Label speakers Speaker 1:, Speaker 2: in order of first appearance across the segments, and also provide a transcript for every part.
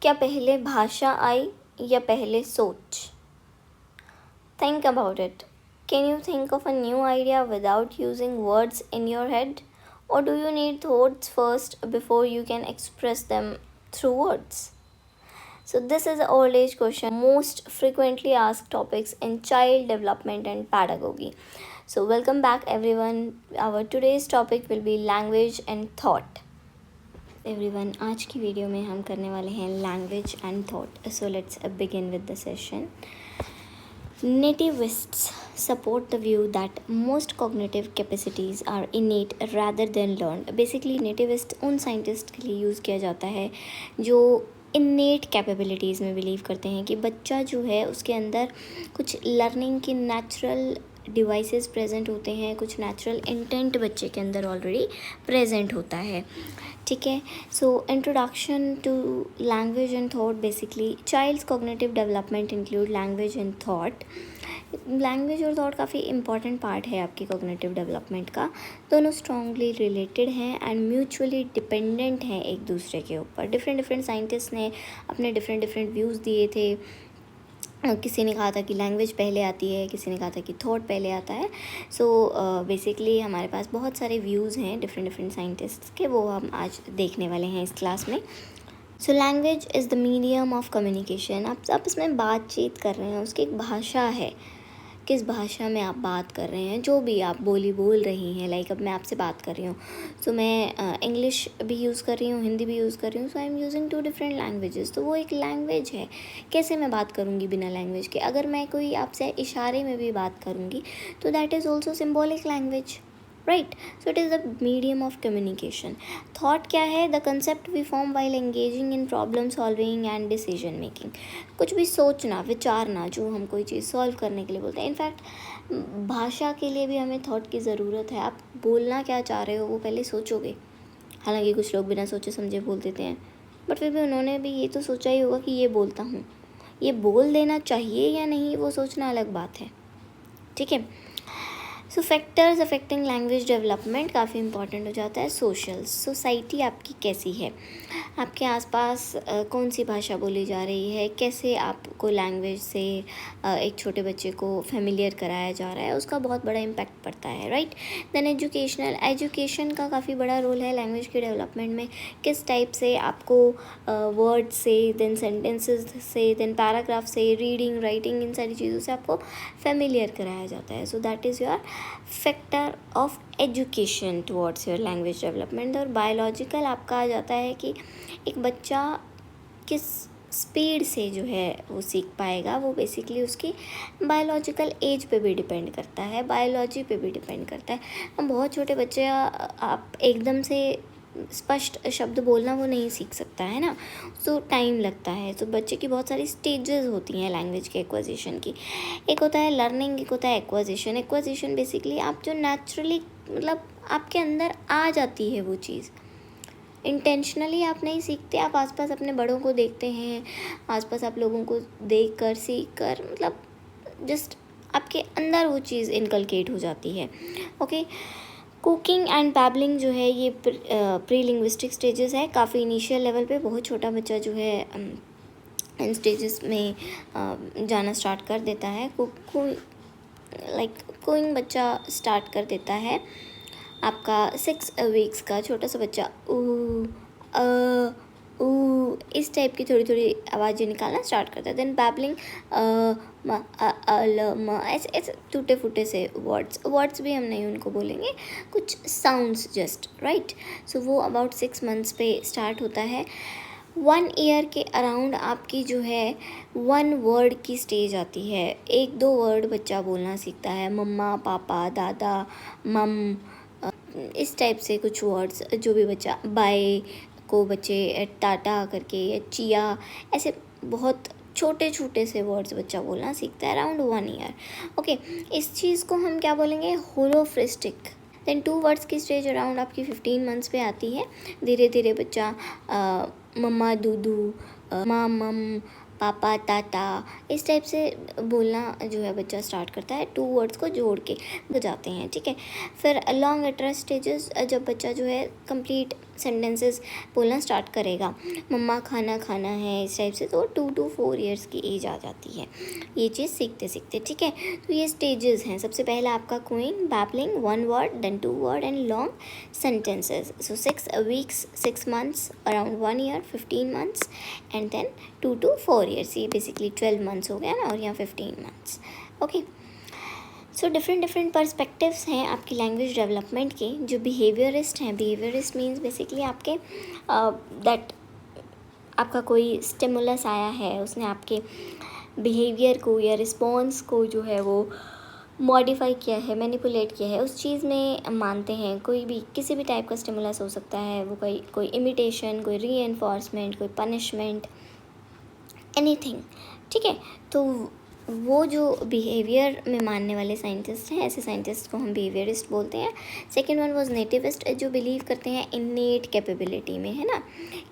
Speaker 1: क्या पहले भाषा आई या पहले सोच? Think about it. Can you think of a new idea without using words in your head? Or do you need thoughts first before you can express them through words? So, this is an old age question, most frequently asked topics in child development and pedagogy. So, welcome back, everyone. Our today's topic will be language and thought. Everyone, आज की video में हम करने वाले हैं language and thought. So let's begin with the session. Nativists support the view that most cognitive capacities are innate rather than learned. Basically nativist उन scientist के लिए यूज़ किया जाता है जो इन्नेट कैपेबिलिटीज़ में बिलीव करते हैं कि बच्चा जो है उसके अंदर कुछ लर्निंग की नेचुरल डिवाइसेस प्रेजेंट होते हैं, कुछ नेचुरल इंटेंट बच्चे के अंदर ऑलरेडी प्रेजेंट होता है. ठीक है. So introduction to language and thought. Basically child's cognitive development include language and thought. Language और थॉट काफ़ी इंपॉर्टेंट पार्ट है आपकी कॉग्निटिव डेवलपमेंट का. दोनों स्ट्रॉन्गली रिलेटेड हैं एंड म्यूचुअली डिपेंडेंट हैं एक दूसरे के ऊपर. डिफरेंट साइंटिस्ट ने अपने डिफरेंट व्यूज़ दिए थे. किसी ने कहा था कि लैंग्वेज पहले आती है, किसी ने कहा था कि थॉट पहले आता है. सो बेसिकली हमारे पास बहुत सारे व्यूज़ हैं डिफरेंट साइंटिस्ट्स के, वो हम आज देखने वाले हैं इस क्लास में. So language is the medium of communication. आप इसमें बातचीत कर रहे हैं, उसकी एक भाषा है. किस भाषा में आप बात कर रहे हैं, जो भी आप बोली बोल रही हैं. लाइक अब मैं आपसे बात कर रही हूँ, सो मैं इंग्लिश भी यूज़ कर रही हूँ, हिंदी भी यूज़ कर रही हूँ. So I am using 2 different languages. तो वो एक लैंग्वेज है. कैसे मैं बात करूँगी बिना लैंग्वेज के? अगर मैं कोई आपसे इशारे में भी बात करूँगी तो that is also symbolic language, right. So it is the medium of communication. Thought क्या है? The concept we form while engaging in problem solving and decision making. कुछ भी सोचना, विचारना, जो हम कोई चीज़ सॉल्व करने के लिए बोलते हैं. इनफैक्ट भाषा के लिए भी हमें थॉट की ज़रूरत है. आप बोलना क्या चाह रहे हो वो पहले सोचोगे. हालांकि कुछ लोग बिना सोचे समझे बोल देते हैं, बट फिर भी उन्होंने भी ये तो सोचा ही होगा कि ये बोलता हूँ, ये बोल देना चाहिए या नहीं, वो सोचना अलग बात है. ठीक है. सो फैक्टर्स अफेक्टिंग लैंग्वेज डेवलपमेंट काफ़ी इंपॉर्टेंट हो जाता है. सोशल, सोसाइटी आपकी कैसी है, आपके आसपास कौन सी भाषा बोली जा रही है, कैसे आपको लैंग्वेज से एक छोटे बच्चे को फेमिलियर कराया जा रहा है, उसका बहुत बड़ा इम्पैक्ट पड़ता है, राइट. देन एजुकेशनल, एजुकेशन का काफ़ी बड़ा रोल है लैंग्वेज के डेवलपमेंट में. किस टाइप से आपको वर्ड से, देन सेंटेंसेस से, देन पैराग्राफ से, रीडिंग, राइटिंग, इन सारी चीज़ों से आपको फेमिलियर कराया जाता है. So that is your factor of education towards your language development. और बायोलॉजिकल आपका आ जाता है कि एक बच्चा किस स्पीड से जो है वो सीख पाएगा. वो बेसिकली उसकी बायोलॉजिकल एज पे भी डिपेंड करता है, बायोलॉजी पे भी डिपेंड करता है. हम बहुत छोटे बच्चे, आप एकदम से स्पष्ट शब्द बोलना वो नहीं सीख सकता है ना, तो टाइम लगता है. तो बच्चे की बहुत सारी स्टेजेस होती हैं लैंग्वेज के एक्विजिशन की. एक होता है लर्निंग, एक होता है एक्विजिशन. एक्विजिशन बेसिकली आप जो नेचुरली, मतलब आपके अंदर आ जाती है वो चीज़, इंटेंशनली आप नहीं सीखते. आप आसपास अपने बड़ों को देखते हैं, आसपास आप लोगों को देख कर, सीख कर, मतलब जस्ट आपके अंदर वो चीज़ इनकलकेट हो जाती है. ओके. कुकिंग एंड बैबलिंग जो है ये प्री लिंग्विस्टिक स्टेजेस है. काफ़ी इनिशियल लेवल पे बहुत छोटा बच्चा जो है इन स्टेजेस में जाना स्टार्ट कर देता है. कुकिंग बच्चा स्टार्ट कर देता है. आपका 6 वीक्स का छोटा सा बच्चा इस टाइप की थोड़ी आवाज़ें निकालना स्टार्ट करता है. देन बैबलिंग, ऐसे टूटे फूटे से वर्ड्स भी हम नहीं उनको बोलेंगे, कुछ साउंड्स जस्ट, राइट. सो वो अबाउट 6 मंथ्स पे स्टार्ट होता है. 1 ईयर के अराउंड आपकी जो है 1 वर्ड की स्टेज आती है. 1-2 वर्ड बच्चा बोलना सीखता है. मम्मा, पापा, दादा, मम, इस टाइप से कुछ वर्ड्स. जो भी बच्चा, बाय को बच्चे टाटा करके, या चिया, ऐसे बहुत छोटे से वर्ड्स बच्चा बोलना सीखता है अराउंड 1 ईयर. ओके. इस चीज़ को हम क्या बोलेंगे? होलोफ्रिस्टिक. देन 2 वर्ड्स की स्टेज अराउंड आपकी 15 मंथ्स पे आती है. धीरे धीरे बच्चा मम्मा, दूदू, मम, पापा, ताता, इस टाइप से बोलना जो है बच्चा स्टार्ट करता है. 2 वर्ड्स को जोड़ के बजाते हैं. ठीक है. फिर लॉन्ग एट्रस स्टेजेस, जब बच्चा जो है कंप्लीट सेंटेंसेस बोलना स्टार्ट करेगा, मम्मा खाना खाना है इस टाइप से, तो 2 to 4 ईयर्स की एज आ जाती है ये चीज़ सीखते सीखते। ठीक है, तो ये स्टेजेस हैं। सबसे पहला आपका cooing, babbling, 1 word, then 2 word and long sentences. So 6 weeks, 6 months, around 1 year, 15 months and then 2 to 4 years। ये बेसिकली 12 months हो गया ना, और यहाँ 15 months। Okay, so different perspectives हैं आपकी लैंग्वेज डेवलपमेंट के। जो बिहेवियरिस्ट हैं, बिहेवियरिस्ट मीन्स बेसिकली आपके दैट आपका कोई स्टिमुलस आया है, उसने आपके बिहेवियर को या रिस्पॉन्स को जो है वो मॉडिफाई किया है, मैनिपुलेट किया है, उस चीज़ में मानते हैं। कोई भी किसी भी टाइप का स्टिमुलस हो सकता है, वो कोई इमिटेशन, कोई रीएनफोर्समेंट, कोई पनिशमेंट, एनीथिंग। ठीक है, तो वो जो बिहेवियर में मानने वाले साइंटिस्ट हैं, ऐसे साइंटिस्ट को हम बिहेवियरिस्ट बोलते हैं। सेकेंड वन वाज नेटिविस्ट, जो बिलीव करते हैं इन्नेट कैपेबिलिटी में, है ना,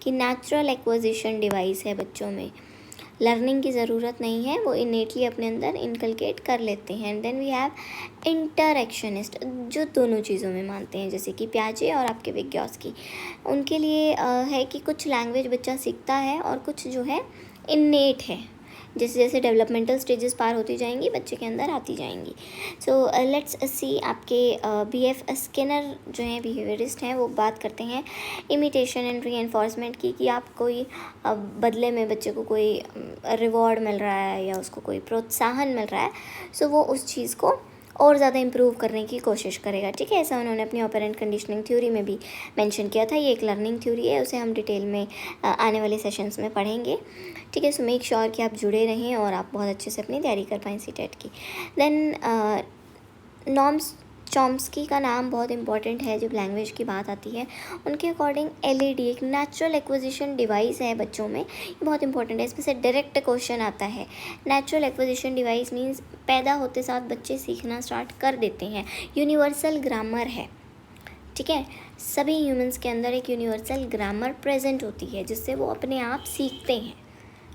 Speaker 1: कि नेचुरल एक्विजिशन डिवाइस है बच्चों में, लर्निंग की ज़रूरत नहीं है, वो इनेटली अपने अंदर इनकलकेट कर लेते हैं। एंड देन वी हैव इंटरएक्शनिस्ट, जो दोनों चीज़ों में मानते हैं, जैसे कि प्याजे और आपके विग्योस्की। उनके लिए है कि कुछ लैंग्वेज बच्चा सीखता है और कुछ जो है इन्नेट है, जैसे जैसे डेवलपमेंटल स्टेजेस पार होती जाएंगी बच्चे के अंदर आती जाएंगी। सो लेट्स सी आपके BF स्किनर जो हैं बिहेवियरिस्ट हैं, वो बात करते हैं इमिटेशन एंड रीएनफोर्समेंट की, कि आप कोई बदले में बच्चे को कोई रिवॉर्ड मिल रहा है या उसको कोई प्रोत्साहन मिल रहा है, सो वो उस चीज़ को और ज़्यादा इम्प्रूव करने की कोशिश करेगा। ठीक है, ऐसा उन्होंने अपनी ऑपरेंट कंडीशनिंग थ्योरी में भी मेंशन किया था। ये एक लर्निंग थ्योरी है, उसे हम डिटेल में आने वाले सेशंस में पढ़ेंगे। ठीक है, सो मेक श्योर कि आप जुड़े रहें और आप बहुत अच्छे से अपनी तैयारी कर पाएँ CTET की। देन नॉर्म्स चॉम्स्की का नाम बहुत इंपॉर्टेंट है जब लैंग्वेज की बात आती है। उनके अकॉर्डिंग LED एक नेचुरल एक्विजिशन डिवाइस है बच्चों में, ये बहुत इंपॉर्टेंट है। इसमें से डायरेक्ट क्वेश्चन आता है। नेचुरल एक्विजिशन डिवाइस मीन्स पैदा होते साथ बच्चे सीखना स्टार्ट कर देते हैं, यूनिवर्सल ग्रामर है। ठीक है, सभी ह्यूमंस के अंदर एक यूनिवर्सल ग्रामर प्रेजेंट होती है जिससे वो अपने आप सीखते हैं।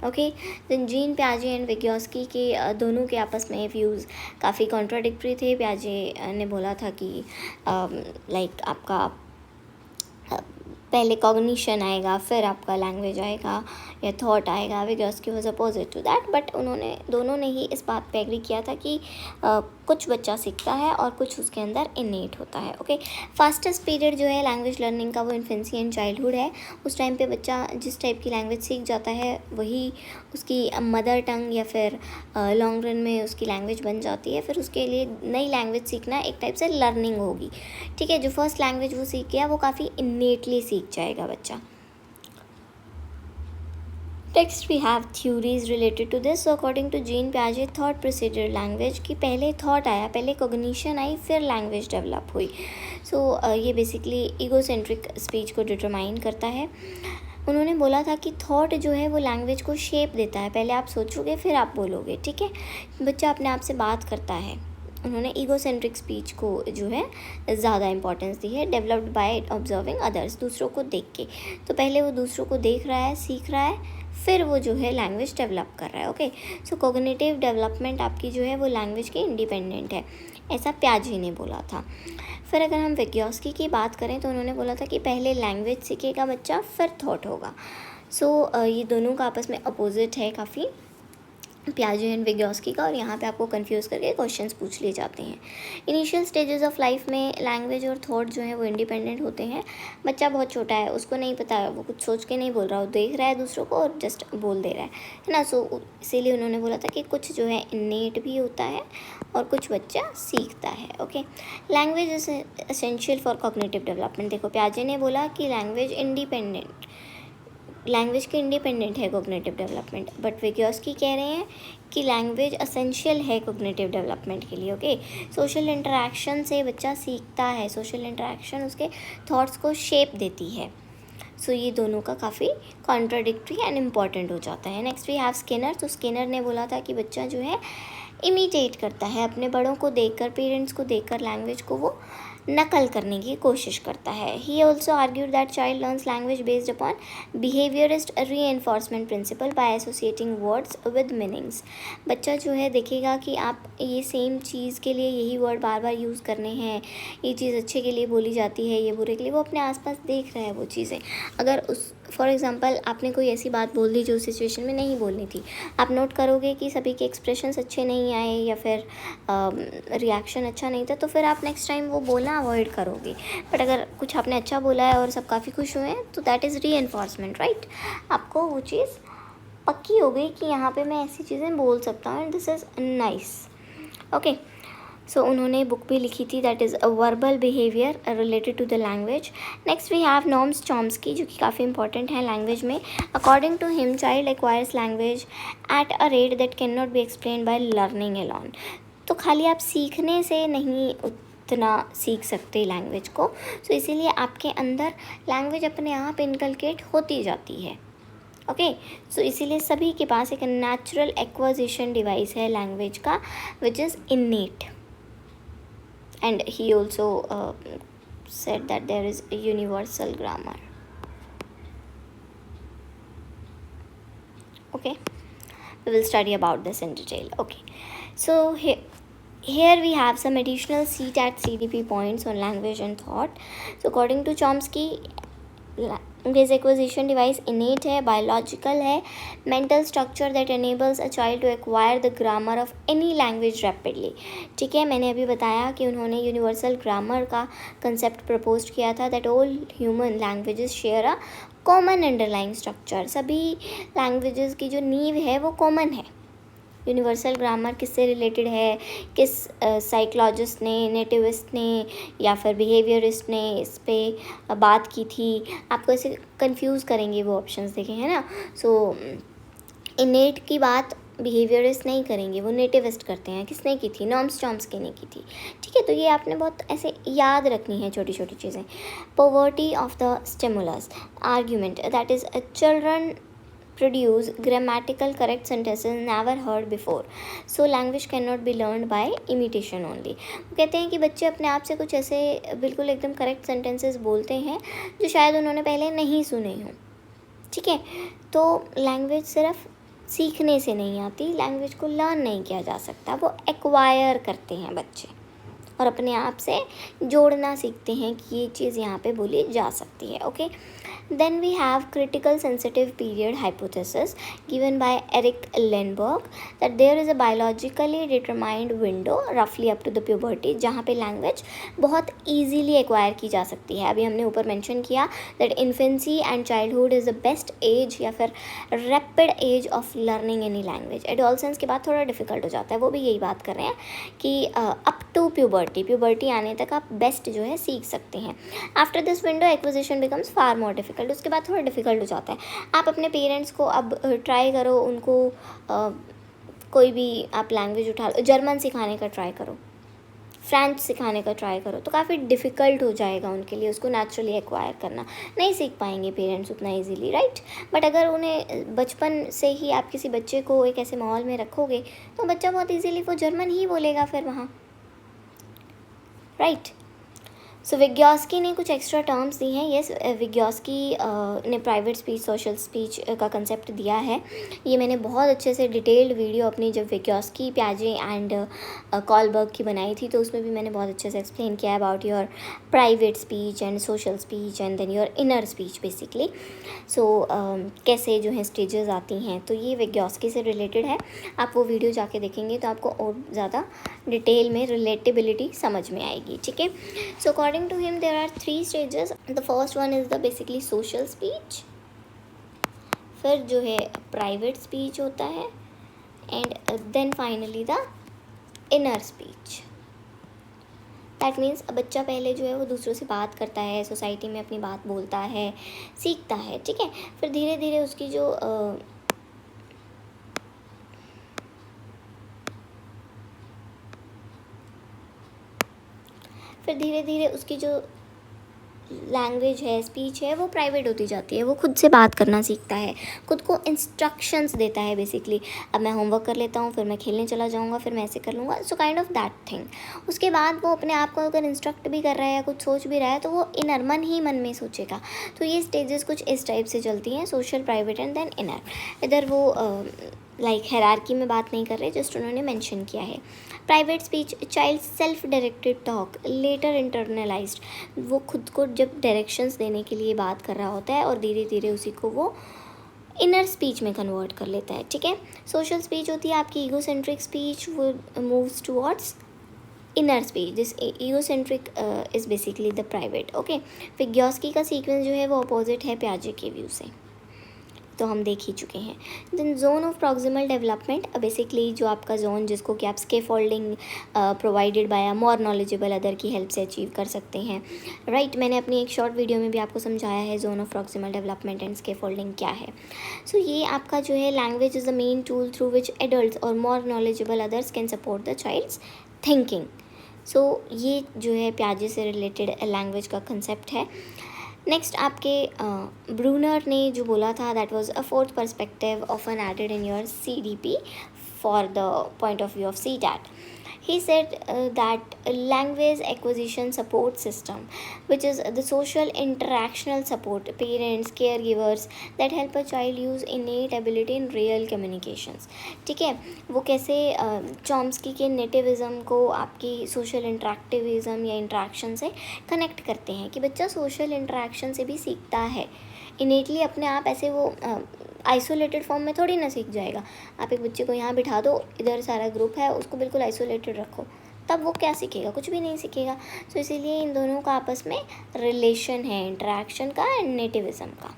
Speaker 1: ओके, जीन प्याजे एंड विग्योस्की के दोनों के आपस में व्यूज़ काफ़ी कॉन्ट्राडिक्टरी थे। प्याजे ने बोला था कि लाइक आपका पहले कॉग्निशन आएगा, फिर आपका लैंग्वेज आएगा या थॉट आएगा। Vygotsky was opposite to that, but दोनों ने ही इस बात पे एग्री किया था कि कुछ बच्चा सीखता है और कुछ उसके अंदर इनेट होता है। ओके, फास्टेस्ट पीरियड जो है लैंग्वेज लर्निंग का वो इन्फेंसी एंड चाइल्डहुड है। उस टाइम पे बच्चा जिस टाइप की लैंग्वेज सीख जाता है वही उसकी मदर टंग या फिर लॉन्ग रन में उसकी लैंग्वेज बन जाती है। फिर उसके लिए नई लैंग्वेज सीखना एक टाइप से लर्निंग होगी। ठीक है, जो फर्स्ट लैंग्वेज वो सीख गया वो काफ़ी इनेटली सीख जाएगा बच्चा। Next we have theories related to this. So according to Jean Piaget, thought preceded language, कि पहले thought आया, पहले cognition आई, फिर language develop हुई। So ये basically egocentric speech को determine करता है। उन्होंने बोला था कि थॉट जो है वो लैंग्वेज को शेप देता है, पहले आप सोचोगे फिर आप बोलोगे। ठीक है, बच्चा अपने आप से बात करता है। उन्होंने ईगोसेंट्रिक स्पीच को जो है ज़्यादा इंपॉर्टेंस दी है। डेवलप्ड बाय ऑब्जर्विंग अदर्स, दूसरों को देख के। तो पहले वो दूसरों को देख रहा है, सीख रहा है, फिर वो जो है लैंग्वेज डेवलप कर रहा है। ओके, सो कोग्निटिव डेवलपमेंट आपकी जो है वो लैंग्वेज की इंडिपेंडेंट है, ऐसा प्याजे ने बोला था। फिर अगर हम विग्योस्की की बात करें तो उन्होंने बोला था कि पहले लैंग्वेज सीखेगा बच्चा, फिर थॉट होगा। सो ये दोनों का आपस में अपोजिट है काफ़ी, प्याजे एंड विग्योस्की का, और यहाँ पे आपको कंफ्यूज करके क्वेश्चंस पूछ लिए जाते हैं। इनिशियल स्टेजेस ऑफ लाइफ में लैंग्वेज और थॉट जो है वो इंडिपेंडेंट होते हैं। बच्चा बहुत छोटा है, उसको नहीं पता है, वो कुछ सोच के नहीं बोल रहा, वो देख रहा है दूसरों को और जस्ट बोल दे रहा है ना। सो इसीलिए उन्होंने बोला था कि कुछ जो है इनेट भी होता है और कुछ बच्चा सीखता है। Okay, language is essential for cognitive development. देखो, प्याजे ने बोला कि लैंग्वेज की इंडिपेंडेंट है कोग्निटिव डेवलपमेंट, बट विग्योस्की कह रहे हैं कि लैंग्वेज असेंशियल है कोग्निटिव डेवलपमेंट के लिए। ओके, सोशल इंटरेक्शन से बच्चा सीखता है, सोशल इंटरेक्शन उसके थॉट्स को शेप देती है। सो ये दोनों का काफ़ी कॉन्ट्राडिक्टरी एंड इम्पॉर्टेंट हो जाता है। Next we have Skinner. तो स्किनर ने बोला था कि बच्चा जो है इमिटेट करता है, अपने बड़ों को देखकर, पेरेंट्स को देखकर लैंग्वेज को वो नकल करने की कोशिश करता है। He also argued that child learns language based upon behaviourist reinforcement principal bye associating words with meanings. बच्चा जो है देखेगा कि आप ये सेम चीज़ के लिए यही वर्ड बार बार यूज़ करने हैं, ये चीज़ अच्छे के लिए बोली जाती है, ये बुरे के लिए, वो अपने आसपास देख रहा है वो चीज़ें। अगर उस फॉर एग्ज़ाम्पल आपने कोई ऐसी बात बोल दी जो सिचुएशन में नहीं बोलनी थी, आप नोट करोगे कि सभी के एक्सप्रेशंस अच्छे नहीं आए या फिर रिएक्शन अच्छा नहीं था, तो फिर आप नेक्स्ट टाइम वो बोलना अवॉइड करोगे। बट अगर कुछ आपने अच्छा बोला है और सब काफ़ी खुश हुए हैं, तो दैट इज़ रीइंफोर्समेंट, राइट। आपको वो चीज़ पक्की हो गई कि यहाँ पे मैं ऐसी चीज़ें बोल सकता हूँ and this is nice. Okay, so उन्होंने बुक भी लिखी थी, that is a verbal behaviour related to the language. Next we have नॉर्म्स चॉम्स्की, जो कि काफ़ी इंपॉर्टेंट है लैंग्वेज में। According to him child acquires language at a rate that can not be explain by learning alone. तो खाली आप सीखने से नहीं उतना सीख सकते लैंग्वेज को, सो इसीलिए आपके अंदर लैंग्वेज अपने आप इनकलकेट होती जाती है। ओके, सो इसीलिए सभी के पास एक नेचुरल एक्वाजिशन डिवाइस है लैंग्वेज का, which is innate. And he also said that there is a universal grammar. Okay, we will study about this in detail. Okay, so here we have some additional CTAT CDP points on language and thought. So according to Chomsky, language acquisition device innate है, biological है, mental structure that enables a child to acquire the grammar of any language rapidly. ठीक है, मैंने अभी बताया कि उन्होंने universal grammar का कंसेप्ट प्रपोज किया था, that all human languages share a common underlying structure. सभी लैंग्वेजेस की जो नींव है वो कॉमन है। यूनिवर्सल ग्रामर किससे रिलेटेड है, किस साइकोलॉजिस्ट ने, नेटिविस्ट ने या फिर बिहेवियरिस्ट ने इस पे बात की थी, आपको ऐसे कंफ्यूज करेंगे वो ऑप्शंस देखें, है ना। सो इनेट की बात बिहेवियरिस्ट नहीं करेंगे, वो नेटिविस्ट करते हैं। किसने की थी? नॉर्म्स चॉम्स्की ने की थी। ठीक है, तो ये आपने बहुत ऐसे याद रखनी है छोटी छोटी चीज़ें। Poverty of the stimulus argument, that is children produce grammatical correct sentences never heard before, so language cannot be learned by imitation only। वो कहते हैं कि बच्चे अपने आप से कुछ ऐसे बिल्कुल एकदम करेक्ट सेंटेंसेस बोलते हैं जो शायद उन्होंने पहले नहीं सुने हों। ठीक है, तो लैंग्वेज सिर्फ सीखने से नहीं आती, लैंग्वेज को लर्न नहीं किया जा सकता, वो एक्वायर करते हैं बच्चे और अपने आप से जोड़ना सीखते हैं कि ये चीज़ यहाँ पे बोली जा सकती है। Okay, then we have critical sensitive period hypothesis given by Eric Lindbergh that there is a biologically determined window roughly up to the puberty जहाँ पे language बहुत easily acquire की जा सकती है। अभी हमने ऊपर mention किया that infancy and childhood is the best age या फिर rapid age of learning any language। adolescence के बाद थोड़ा difficult हो जाता है, वो भी यही बात कर रहे हैं कि up to puberty आने तक आप best जो है सीख सकते हैं। After this window acquisition becomes far more difficult, उसके बाद थोड़ा डिफ़िकल्ट हो जाता है। आप अपने पेरेंट्स को अब ट्राई करो, उनको कोई भी आप लैंग्वेज उठा लो, जर्मन सिखाने का ट्राई करो, फ्रेंच सिखाने का ट्राई करो, तो काफ़ी डिफ़िकल्ट हो जाएगा उनके लिए उसको नेचुरली एक्वायर करना, नहीं सीख पाएंगे पेरेंट्स उतना इजीली, राइट। बट अगर उन्हें बचपन से ही आप किसी बच्चे को एक ऐसे माहौल में रखोगे तो बच्चा बहुत इजीली वो जर्मन ही बोलेगा फिर वहाँ, राइट। सो विग्योस्की ने कुछ एक्स्ट्रा टर्म्स दी हैं। येस, विग्योस्की ने प्राइवेट स्पीच, सोशल स्पीच का कंसेप्ट दिया है। ये मैंने बहुत अच्छे से डिटेल्ड वीडियो अपनी जब विग्योस्की, प्याजे एंड कॉलबर्ग की बनाई थी तो उसमें भी मैंने बहुत अच्छे से एक्सप्लेन किया about your private speech and social speech and then your inner speech basically. So कैसे जो है स्टेजेस आती हैं, तो ये विग्योस्की से रिलेटेड है। आप वो वीडियो जाके देखेंगे तो आपको और ज़्यादा डिटेल में रिलेटेबिलिटी समझ में आएगी। ठीक है, सो according to him there are 3 stages. The first one is the basically social speech, फिर जो है private speech होता है and then finally the inner speech. That means बच्चा पहले जो है वो दूसरों से बात करता है, सोसाइटी में अपनी बात बोलता है, सीखता है। ठीक है, फिर धीरे धीरे उसकी जो लैंग्वेज है, स्पीच है, वो प्राइवेट होती जाती है। वो खुद से बात करना सीखता है, खुद को इंस्ट्रक्शंस देता है बेसिकली। अब मैं होमवर्क कर लेता हूँ, फिर मैं खेलने चला जाऊँगा, फिर मैं ऐसे कर लूँगा, so kind of that thing. उसके बाद वो अपने आप को अगर इंस्ट्रक्ट भी कर रहा है या कुछ सोच भी रहा है तो वो इनर मन ही मन में सोचेगा। तो ये स्टेजेस कुछ इस टाइप से चलती हैं, social, private and then inner. इधर वो लाइक हायरार्की में बात नहीं कर रहे, जस्ट उन्होंने मेंशन किया है। Private speech, child self directed talk later internalised. वो खुद को जब डायरेक्शंस देने के लिए बात कर रहा होता है और धीरे धीरे उसी को वो इनर स्पीच में कन्वर्ट कर लेता है, ठीक है। सोशल स्पीच होती है आपकी ईगोसेंट्रिक स्पीच, वो moves towards inner speech. This egocentric is basically the private, okay. Vygotsky का सीक्वेंस जो है वो अपोजिट है प्याजे के व्यू से, तो हम देख ही चुके हैं। Then zone of proximal development, basically जो आपका जोन जिसको कि आप scaffolding provided by a more knowledgeable other की हेल्प से अचीव कर सकते हैं, राइट। मैंने अपनी एक शॉर्ट वीडियो में भी आपको समझाया है zone of proximal development and scaffolding क्या है। सो ये आपका जो है language is the main tool through which adult और more knowledgeable others can support the child's thinking. So ये जो है प्याजे से रिलेटेड लैंग्वेज का कंसेप्ट है। नेक्स्ट आपके ब्रूनर ने जो बोला था, that was a fourth perspective often added in your CDP for the point of view of CTAT. He said that language acquisition support system, which is the social interactional support, parents, caregivers that help a child use innate ability in real communications. ठीक है, वो कैसे Chomsky के नेटिविज़म को आपकी social इंट्रैक्टिविज़म या interaction से connect करते हैं कि बच्चा सोशल इंट्रैक्शन से भी सीखता है इनेटली अपने आप। ऐसे वो आइसोलेटेड फॉर्म में थोड़ी ना सीख जाएगा। आप एक बच्चे को यहाँ बिठा दो, इधर सारा ग्रुप है, उसको बिल्कुल आइसोलेटेड रखो, तब वो क्या सीखेगा? कुछ भी नहीं सीखेगा। सो इसीलिए इन दोनों का आपस में रिलेशन है, इंटरेक्शन का एंड नेटिविज़म का।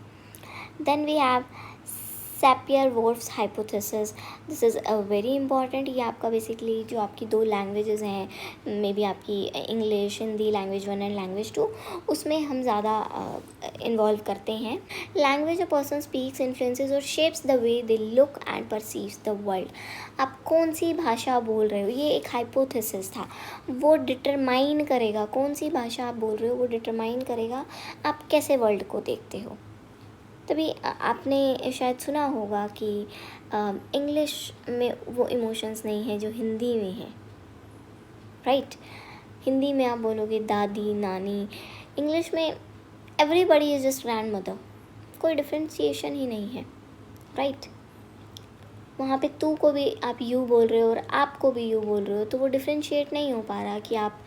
Speaker 1: Then we have Sapir Whorf's hypothesis. This is a very important. ये आपका बेसिकली जो आपकी दो लैंग्वेजेस हैं, मे बी आपकी English, Hindi language 1 and language 2, उसमें हम ज़्यादा इन्वॉल्व करते हैं। Language a person speaks influences और shapes the way they look and perceives the world. आप कौन सी भाषा बोल रहे हो, ये एक हाइपोथेसिस था। वो डिटरमाइन करेगा कौन सी भाषा आप बोल रहे हो, वो डिटरमाइन करेगा आप कैसे वर्ल्ड को देखते हो। तभी आपने शायद सुना होगा कि इंग्लिश में वो इमोशंस नहीं है जो हिंदी में है, राइट। हिंदी में आप बोलोगे दादी, नानी, इंग्लिश में everybody is just grand mother, कोई डिफ्रेंशिएशन ही नहीं है, राइट। वहाँ पे तू को भी आप यू बोल रहे हो और आप को भी यू बोल रहे हो, तो वो डिफ्रेंशिएट नहीं हो पा रहा कि आप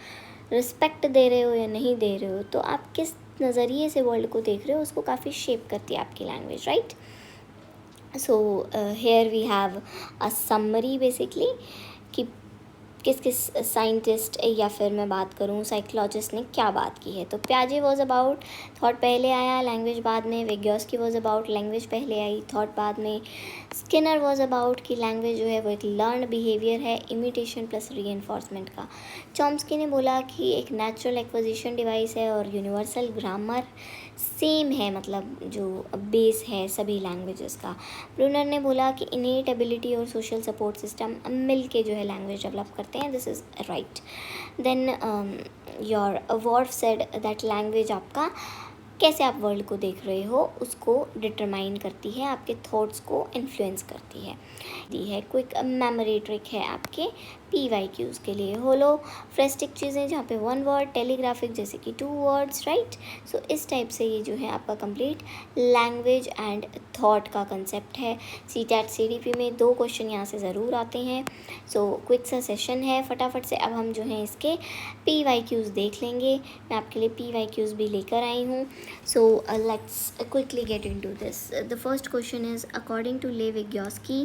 Speaker 1: रिस्पेक्ट दे रहे हो या नहीं दे रहे हो। तो आप किस नज़रिए से वर्ल्ड को देख रहे हो उसको काफ़ी शेप करती है आपकी language, right. So here we have a summary basically कि किस किस साइंटिस्ट या फिर मैं बात करूँ साइकोलॉजिस्ट ने क्या बात की है। तो प्याजे वॉज अबाउट थॉट पहले आया, लैंग्वेज बाद में। विग्योस्की वॉज अबाउट लैंग्वेज पहले आई, थॉट बाद में। स्किनर वॉज अबाउट कि लैंग्वेज जो है वो एक लर्न बिहेवियर है, इमिटेशन प्लस रीइंफोर्समेंट का। चॉम्स्की ने बोला कि एक नेचुरल एक्विजिशन डिवाइस है और यूनिवर्सल ग्रामर सेम है, मतलब जो बेस है सभी लैंग्वेजेस का। ब्रूनर ने बोला कि इनेट एबिलिटी और सोशल सपोर्ट सिस्टम मिल के जो है लैंग्वेज डेवलप करते हैं, this is right. Then your Whorf said that language आपका कैसे आप वर्ल्ड को देख रहे हो उसको डिटरमाइन करती है, आपके थॉट्स को इन्फ्लुएंस करती है। दी है क्विक मेमोरी ट्रिक है आपके PYQs के लिए। होलो फ्रेस्टिक चीज़ें जहाँ पे 1 वर्ड, टेलीग्राफिक जैसे कि 2 वर्ड्स, राइट। सो इस टाइप से ये जो है आपका कंप्लीट लैंग्वेज एंड थॉट का कंसेप्ट है। CTAT CDP में 2 क्वेश्चन यहाँ से ज़रूर आते हैं। सो क्विक सा सेशन है, फटाफट से अब हम जो है इसके PYQs देख लेंगे। मैं आपके लिए PYQs भी लेकर आई हूँ। So let's quickly get into this. The first question is, according to Lev Vygotsky,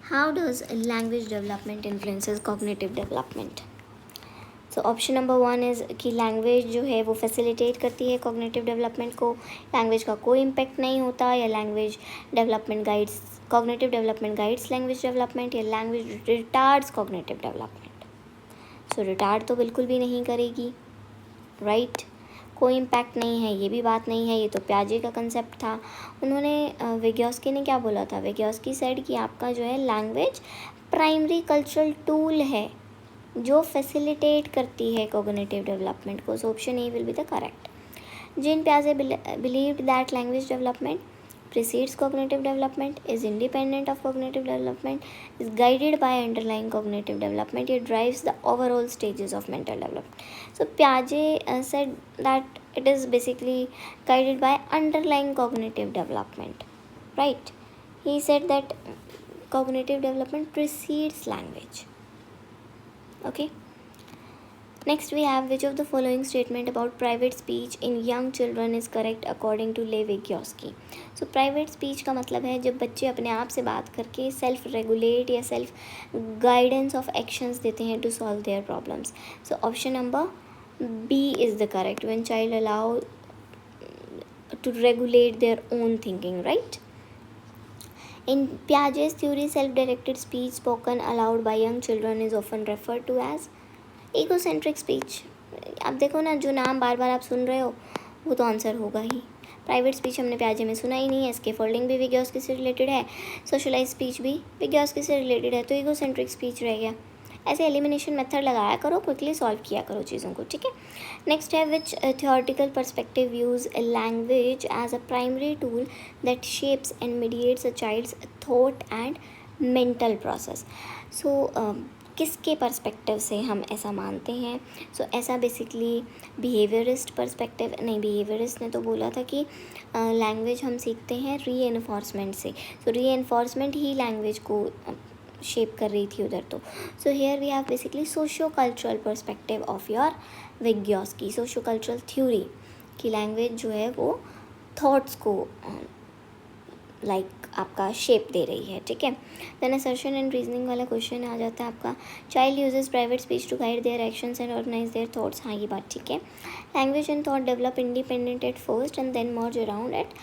Speaker 1: how does language development influences cognitive development? So option number 1 is कि language जो है वो facilitate करती है cognitive development को, language का कोई impact नहीं होता, या language development guides cognitive development guides language development, या language retards cognitive development. So retard तो बिल्कुल भी नहीं करेगी, right? कोई इम्पैक्ट नहीं है, ये भी बात नहीं है, ये तो प्याजे का कंसेप्ट था। उन्होंने विग्योस्की ने क्या बोला था? विग्योस्की सेड कि आपका जो है लैंग्वेज प्राइमरी कल्चरल टूल है जो फैसिलिटेट करती है कॉग्निटिव डेवलपमेंट को। So option A will be the correct. Jean Piaget believed that language development precedes cognitive development, is independent of cognitive development, is guided by underlying cognitive development. It drives the overall stages of mental development. So Piaget said that it is basically guided by underlying cognitive development, right? He said that cognitive development precedes language. Okay. Next we have, which of the following statement about private speech in young children is correct according to Lev Vygotsky. So private speech का मतलब है जब बच्चे अपने आप से बात करके सेल्फ रेगुलेट या सेल्फ गाइडेंस ऑफ एक्शंस देते हैं to solve their problems. So option number B is the correct, when child allow to regulate their own thinking, right? In Piaget's theory, self-directed speech spoken aloud by young children is often referred to as egocentric speech. अब देखो ना, जो नाम बार बार आप सुन रहे हो वो तो आंसर होगा ही. प्राइवेट स्पीच हमने प्याजे में सुना ही नहीं है, स्कैफोल्डिंग भी विग्योस्की से रिलेटेड है, सोशलाइज स्पीच भी विग्योस्की से रिलेटेड है, तो ईगोसेंट्रिक स्पीच रह गया. ऐसे एलिमिनेशन मेथड लगाया करो, क्विकली सॉल्व किया करो चीज़ों को, ठीक है. नेक्स्ट है, which theoretical perspective use language as a primary tool that shapes and mediates a child's thought and mental process. So किसके पर्सपेक्टिव से हम ऐसा मानते हैं? सो ऐसा बेसिकली बिहेवियरिस्ट पर्सपेक्टिव नहीं, बिहेवियरिस्ट ने तो बोला था कि लैंग्वेज हम सीखते हैं री-एनफोर्समेंट से. सो री-एनफोर्समेंट ही लैंग्वेज को शेप कर रही थी उधर. तो so here we have basically socio cultural perspective of your Vygotsky, socio cultural theory कि लैंग्वेज जो है वो थॉट्स को आपका शेप दे रही है, ठीक है. देन असर्शन एंड रीजनिंग वाला क्वेश्चन आ जाता है आपका, child uses private speech to guide their actions and organise their thoughts. हाँ, ये बात ठीक है. Language and thought develop independent at first and then merge around at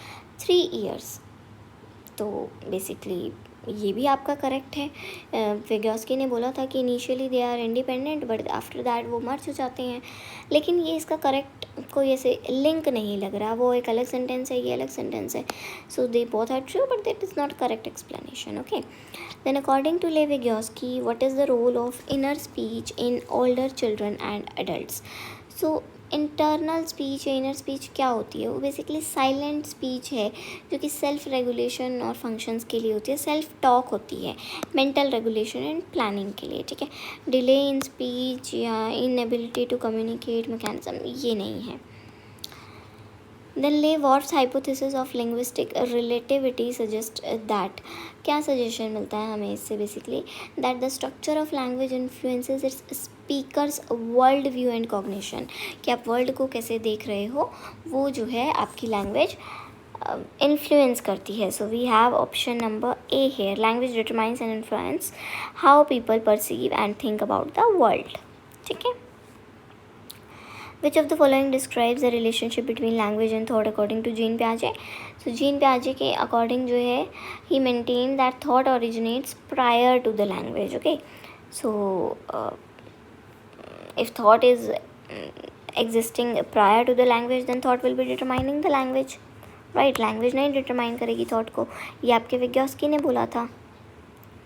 Speaker 1: 3 years. तो बेसिकली ये भी आपका करेक्ट है. विग्योस्की ने बोला था कि initially they are independent but after that वो मर्ज हो जाते हैं, लेकिन ये इसका करेक्ट कोई ऐसे लिंक नहीं लग रहा. वो एक अलग सेंटेंस है, ये अलग सेंटेंस है. So they both are true but that is not correct explanation. Okay. Then according to Lev Vygotsky, what is the role of inner speech in older children and adults. So internal speech या inner speech क्या होती है? वो basically silent speech है जो कि self regulation और functions के लिए होती है. सेल्फ टॉक होती है मेंटल रेगुलेशन एंड प्लानिंग के लिए, ठीक है. डिले इन स्पीच या इनएबिलिटी टू कम्युनिकेट मैकेनिज्म ये नहीं है. Then Lee Whorf's hypothesis of linguistic relativity suggest that, क्या सजेशन मिलता है हमें इससे? Basically that the structure of language influences its speakers world view and cognition, कि आप वर्ल्ड को कैसे देख रहे हो वो जो है आपकी लैंग्वेज इन्फ्लुएंस करती है. So we have option number A here, language determines and influence how people perceive and think about the world, ठीक है. Which of the following describes the relationship between language and thought according to Jean Piaget? So Jean Piaget के according जो है he maintained that thought originates prior to the language. Okay, so if thought is existing prior to the language, then thought will be determining the language, right? Language नहीं determine करेगी thought को, ये आपके विग्योस्की ने बोला था,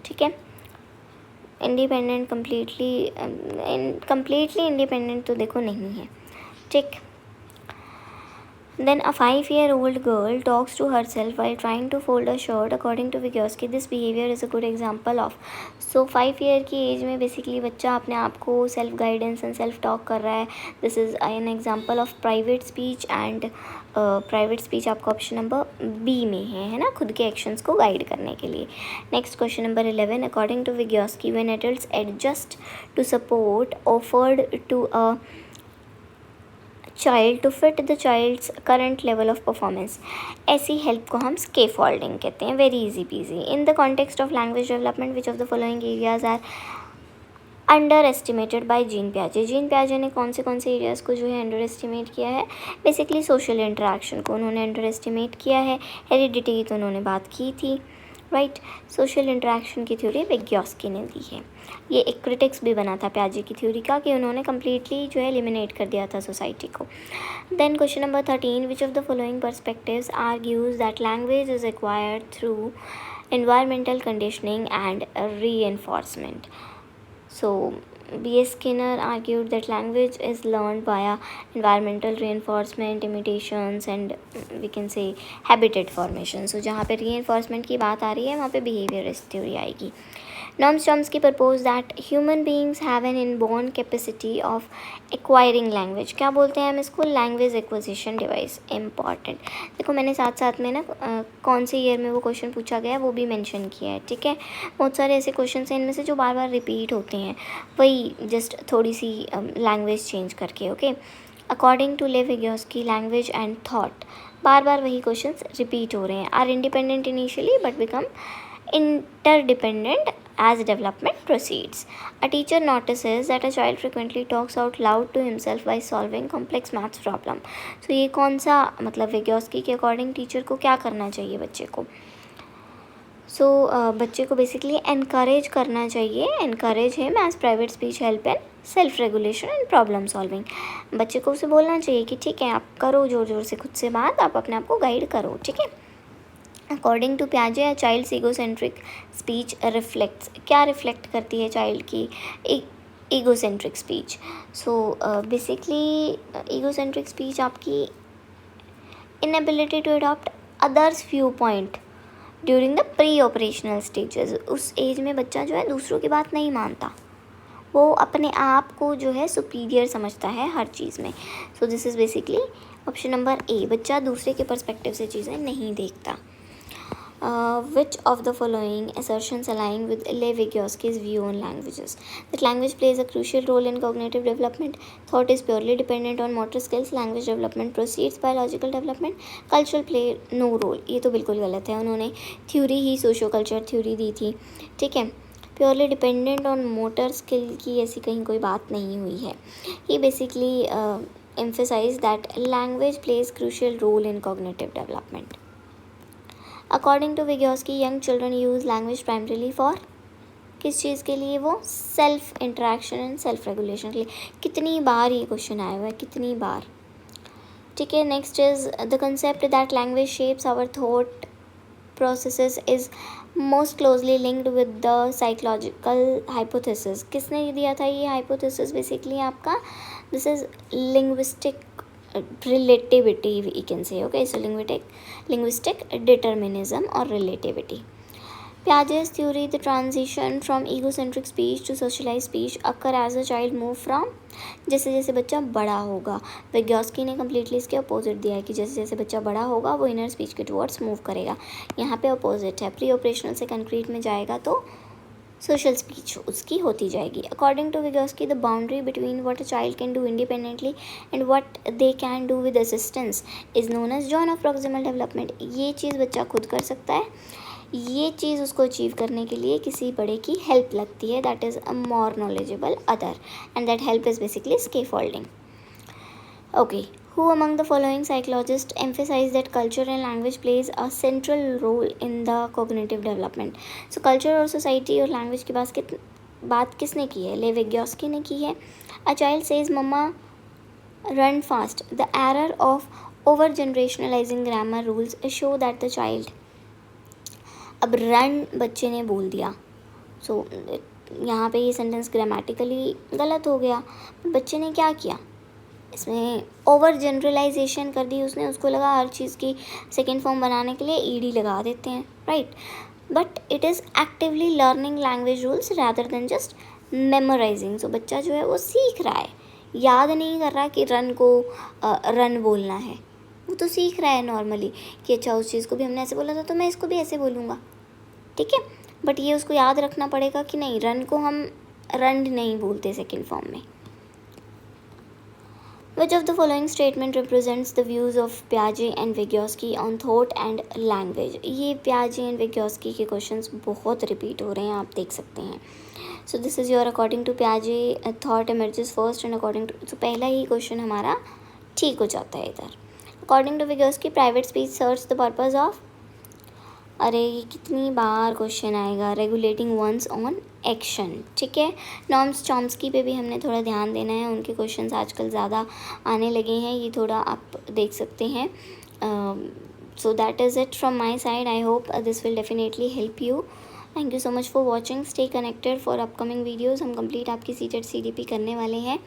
Speaker 1: ठीक है. इंडिपेंडेंट completely इंडिपेंडेंट तो देखो नहीं है, ठीक. Then a 5-year-old girl talks to herself while trying to fold a shirt. According to Vygotsky, this behavior is a good example of. So 5 year की एज में बेसिकली बच्चा अपने आप को self guidance and self talk कर रहा है. This is an example of private speech and private speech आपका ऑप्शन नंबर बी में है ना, खुद के एक्शंस को गाइड करने के लिए. Next question number 11, according to Vygotsky, when adults adjust to support offered to a child to fit the child's current level of performance, ऐसी हेल्प को हम स्कैफोल्डिंग कहते हैं. Very easy PG. In the context of language development, which of the following areas are under estimated by gene प्याजे. Gene प्याजे ने कौन से areas को जो है अंडर एस्टिमेट किया है? बेसिकली सोशल इंटरेक्शन को उन्होंने अंडर एस्टिमेट किया है. हेरिडिटी की तो उन्होंने बात की थी, राइट. सोशल इंटरेक्शन की थ्योरी विग्योस्की ने दी है. ये एक क्रिटिक्स भी बना था प्याजे की थ्योरी का कि उन्होंने कम्प्लीटली जो है एलिमिनेट कर दिया था सोसाइटी को. Then question number 13, which of the following perspectives argues that language is acquired through environmental conditioning and reinforcement. So B.S. Skinner argued that language is learned via environmental reinforcement, imitations and we can say habitat formation. So जहाँ पे reinforcement की बात आ रही है वहाँ पे behaviorist theory आएगी. Noam Chomsky proposed that human beings have an inborn capacity of acquiring language. क्या बोलते हैं हम इसको? Language acquisition device. इम्पॉर्टेंट. देखो मैंने साथ साथ में ना कौन से ईयर में वो क्वेश्चन पूछा गया है वो भी मेंशन किया है. ठीक है, बहुत सारे ऐसे क्वेश्चन हैं इनमें से जो बार बार रिपीट होते हैं, वही जस्ट थोड़ी सी लैंग्वेज चेंज करके. Okay, according to Lev Vygotsky language and thought, बार बार वही क्वेश्चन रिपीट हो रहे हैं. Are independent initially but become interdependent as development proceeds. A teacher notices that a child frequently talks out loud to himself by solving complex maths problem. So ये कौन सा मतलब विगोस्की के अकॉर्डिंग टीचर को क्या करना चाहिए बच्चे को? बच्चे को बेसिकली एनकरेज करना चाहिए. Encourage him as private speech help and self regulation and problem solving. बच्चे को उसे बोलना चाहिए कि ठीक है आप करो ज़ोर ज़ोर से खुद से बात, आप अपने आप को गाइड करो. ठीक है. अकॉर्डिंग टू प्याजे a child's egocentric speech reflects. क्या रिफ्लेक्ट करती है चाइल्ड की? Egocentric speech. So basically egocentric speech आपकी inability to adopt others view point during the pre operational stages. उस एज में बच्चा जो है दूसरों की बात नहीं मानता, वो अपने आप को जो है सुपीरियर समझता है हर चीज़ में. So this is basically option number ए. बच्चा दूसरे के पर्सपेक्टिव से चीज़ें नहीं देखता. Which of the following assertions align with Lev Vygotsky's view on languages? That language plays a crucial role in cognitive development. Thought is purely dependent on motor skills. Language development precedes biological development. Cultural play no role. ये तो बिल्कुल गलत है. उन्होंने theory ही socio culture theory दी थी. ठीक है. Purely dependent on motor skill की ऐसी कहीं कोई बात नहीं हुई है. ये basically emphasize that language plays crucial role in cognitive development. According to Vygotsky young children use language primarily for किस चीज़ के लिए? वो self interaction and self regulation के लिए. कितनी बार ये क्वेश्चन आया हुआ है, कितनी बार. ठीक है. Next is the concept that language shapes our thought processes is most closely linked with the psychological hypothesis. किसने दिया था ये हाइपोथेसिस? बेसिकली आपका this is linguistic relativity we can say. Okay, so linguistic determinism or relativity. Piaget's theory, the transition from egocentric speech to socialized speech occur as a child move from, जैसे जैसे बच्चा बड़ा होगा. विगोस्की ने completely इसके opposite दिया है कि जैसे जैसे बच्चा बड़ा होगा वो इनर स्पीच के टुवर्ड्स मूव करेगा. यहाँ पे अपोजिट है. प्री ऑपरेशनल से कंक्रीट में जाएगा तो सोशल स्पीच उसकी होती जाएगी. According to Vygotsky the boundary between what a child can do independently and what they can do with assistance is known as zone of proximal development. ये चीज़ बच्चा खुद कर सकता है, ये चीज़ उसको अचीव करने के लिए किसी बड़े की हेल्प लगती है. That is a more knowledgeable other and that help is basically scaffolding. Okay. Who among the following psychologists emphasize that culture and language plays a central role in the cognitive development? So culture और society और language की बात किसने की है? लेव विगोस्की ने की है. A child says mama run fast. The error of over generationalizing grammar rules show that the child, अब रन बच्चे ने बोल दिया. सो यहाँ पे ये सेंटेंस ग्रामेटिकली गलत हो गया. बच्चे ने क्या किया? इसमें ओवर जनरलाइजेशन कर दी उसने. उसको लगा हर चीज़ की सेकेंड फॉर्म बनाने के लिए ईडी लगा देते हैं, right. But it is actively learning language rules rather than just memorising. So बच्चा जो है वो सीख रहा है, याद नहीं कर रहा कि रन को रन बोलना है. वो तो सीख रहा है नॉर्मली कि अच्छा उस चीज़ को भी हमने ऐसे बोला था तो मैं इसको भी ऐसे बोलूँगा. ठीक है. बट ये उसको याद रखना पड़ेगा कि नहीं, रन को हम रन नहीं बोलते सेकेंड फॉर्म में. Which of the following statement represents the views of Piaget and Vygotsky on thought and language? ये Piaget and Vygotsky के क्वेश्चंस बहुत रिपीट हो रहे हैं, आप देख सकते हैं. So this is your according to Piaget thought emerges first and according to, so पहला ही क्वेश्चन हमारा ठीक हो जाता है इधर. According to Vygotsky private speech serves the purpose of, अरे ये कितनी बार क्वेश्चन आएगा, रेगुलेटिंग वंस ऑन एक्शन. ठीक है. नॉम्स चॉम्स्की पे भी हमने थोड़ा ध्यान देना है, उनके क्वेश्चंस आजकल ज़्यादा आने लगे हैं, ये थोड़ा आप देख सकते हैं. So that is it from my side. I hope this will definitely help you thank you so much for watching, stay connected for upcoming videos. हम कंप्लीट आपकी सीटेट CDP करने वाले हैं।